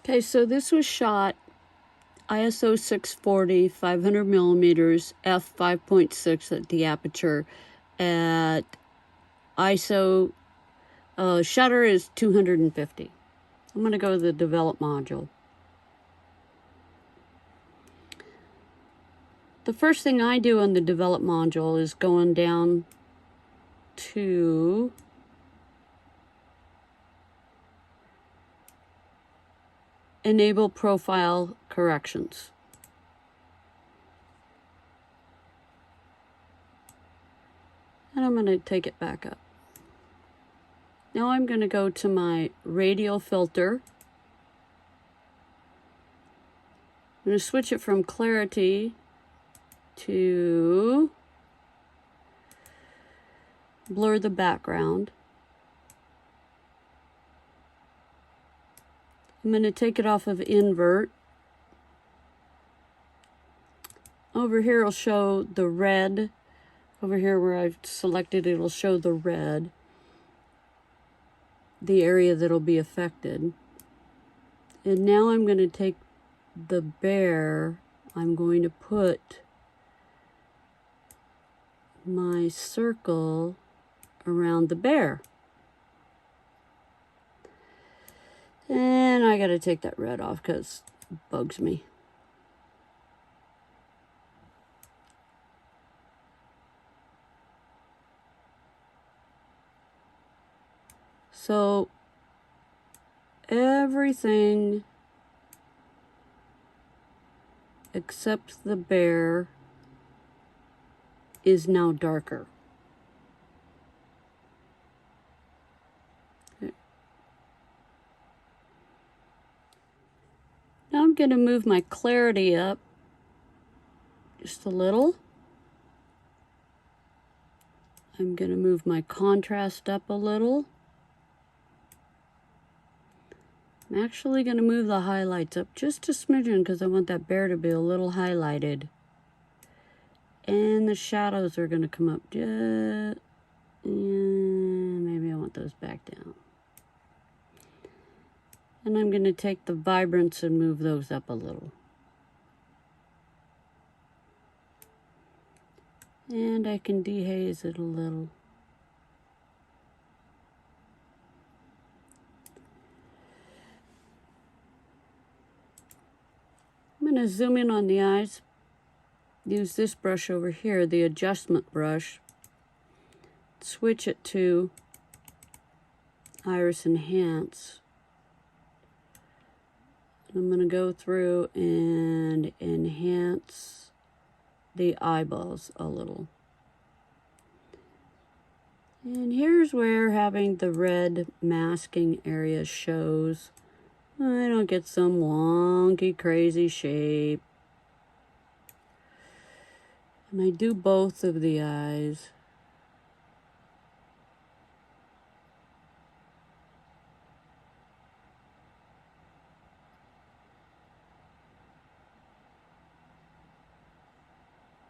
Okay, so this was shot ISO 640, 500 millimeters, f 5.6 at the aperture. At ISO, shutter is 250. I'm going to go to the develop module. The first thing I do on the develop module is going down to enable profile corrections. And I'm going to take it back up. Now I'm going to go to my radial filter. I'm going to switch it from clarity to blur the background. I'm going to take it off of invert. Over here it'll show the red. Over here where I've selected, it'll show the red, the area that'll be affected. And now I'm going to take the bear, I'm going to put my circle around the bear. And I got to take that red off because it bugs me. So everything except the bear is now darker. Okay. Now I'm going to move my clarity up just a little. I'm going to move my contrast up a little. I'm actually going to move the highlights up just a smidgen because I want that bear to be a little highlighted. And the shadows are going to come up just, and maybe I want those back down. And I'm going to take the vibrance and move those up a little. And I can dehaze it a little. I'm going to zoom in on the eyes. Use this brush over here, the adjustment brush. Switch it to Iris Enhance. I'm going to go through and enhance the eyeballs a little. And here's where having the red masking area shows. I don't get some wonky, crazy shape. And I do both of the eyes.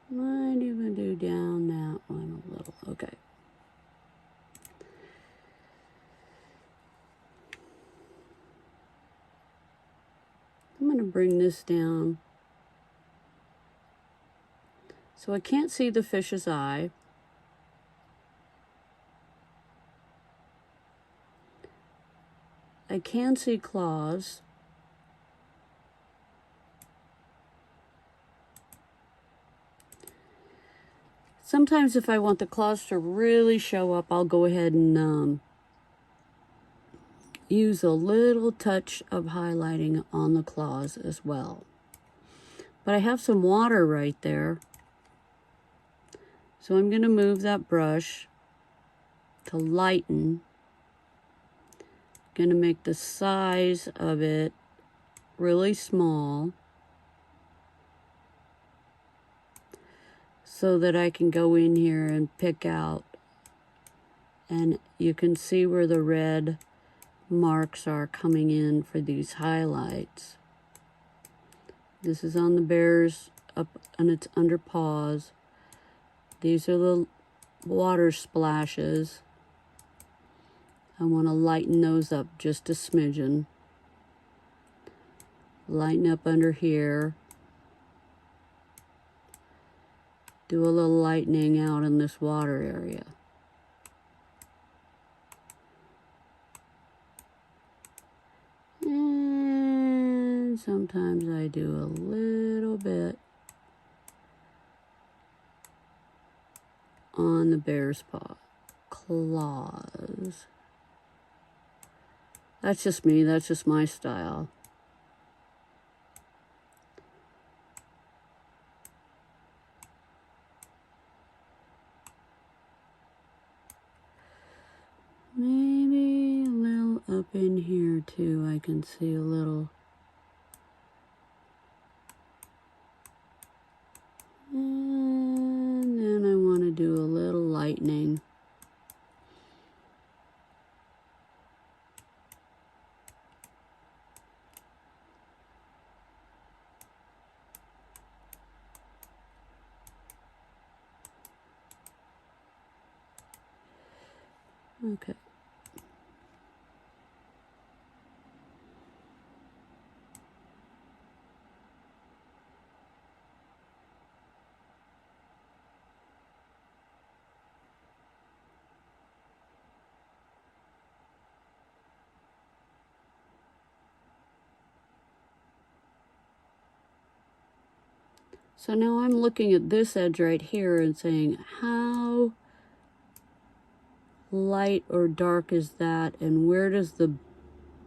Might even do down that one a little. Okay. I'm going to bring this down so I can't see the fish's eye. I can see claws. Sometimes if I want the claws to really show up, I'll go ahead and use a little touch of highlighting on the claws as well. But I have some water right there. So I'm going to move that brush to lighten. Going to make the size of it really small so that I can go in here and pick out, and you can see where the red marks are coming in for these highlights. This is on the bear's up and its under paws. These are the water splashes. I want to lighten those up just a smidgen. Lighten up under here. Do a little lightening out in this water area. And sometimes I do a little bit on the bear's paw. Claws. That's just me, that's just my style. Maybe a little up in here too, I can see a little. And then I want to do a little lightening. Okay. So now I'm looking at this edge right here and saying, how light or dark is that, and where does the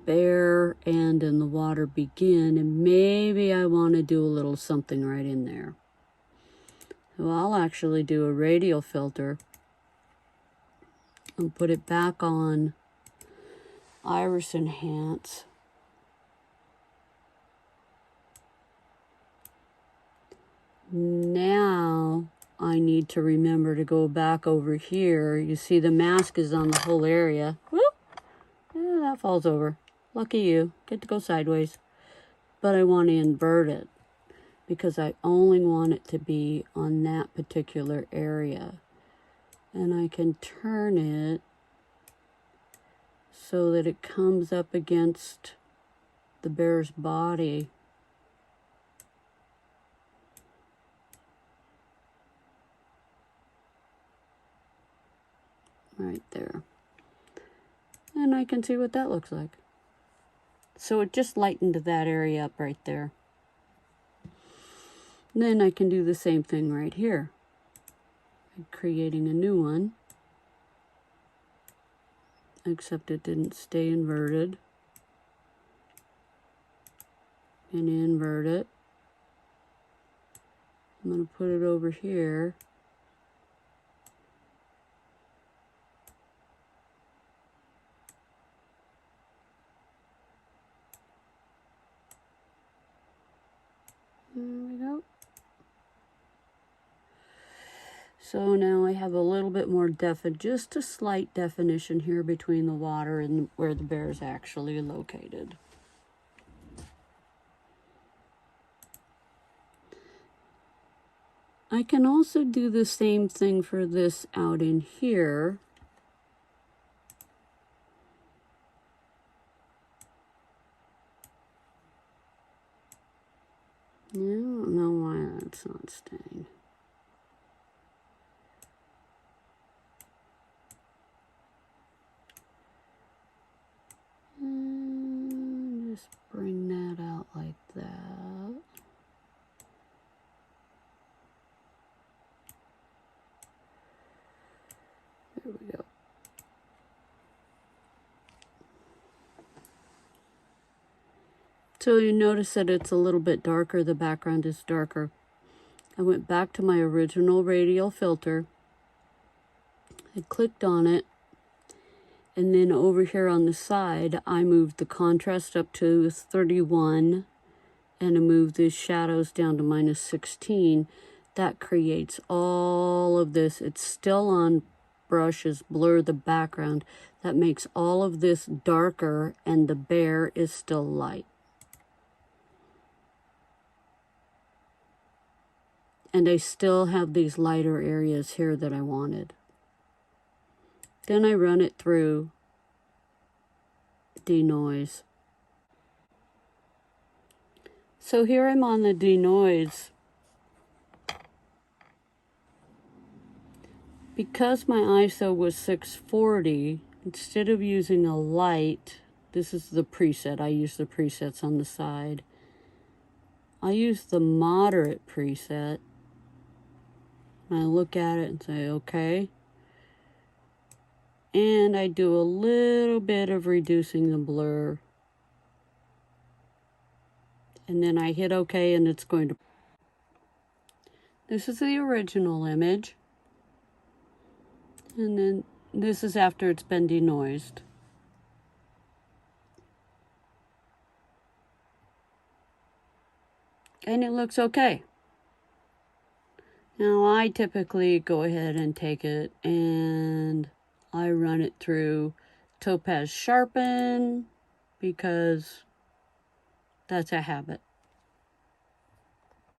bear end and the water begin? And maybe I want to do a little something right in there. So I'll actually do a radial filter and put it back on Iris Enhance. Now I need to remember to go back over here. You see the mask is on the whole area. Whoop! Yeah, that falls over. Lucky you. Get to go sideways. But I want to invert it because I only want it to be on that particular area. And I can turn it so that it comes up against the bear's body. Right there. And I can see what that looks like. So it just lightened that area up right there. And then I can do the same thing right here. Creating a new one. Except it didn't stay inverted. And invert it. I'm going to put it over here. There we go. So now I have a little bit more just a slight definition here between the water and where the bear is actually located. I can also do the same thing for this out in here. I don't know why that's not staying. And just bring that out like that. There we go. So you notice that it's a little bit darker, the background is darker. I went back to my original radial filter. I clicked on it. And then over here on the side, I moved the contrast up to 31 and I moved the shadows down to -16. That creates all of this. It's still on brushes, blur the background. That makes all of this darker and the bear is still light. And I still have these lighter areas here that I wanted. Then I run it through denoise. So here I'm on the denoise. Because my ISO was 640, instead of using a light, this is the preset, I use the presets on the side. I use the moderate preset. I look at it and say, okay. And I do a little bit of reducing the blur. And then I hit okay, and it's going to... This is the original image. And then this is after it's been denoised. And it looks okay. Now I typically go ahead and take it and I run it through Topaz Sharpen because that's a habit.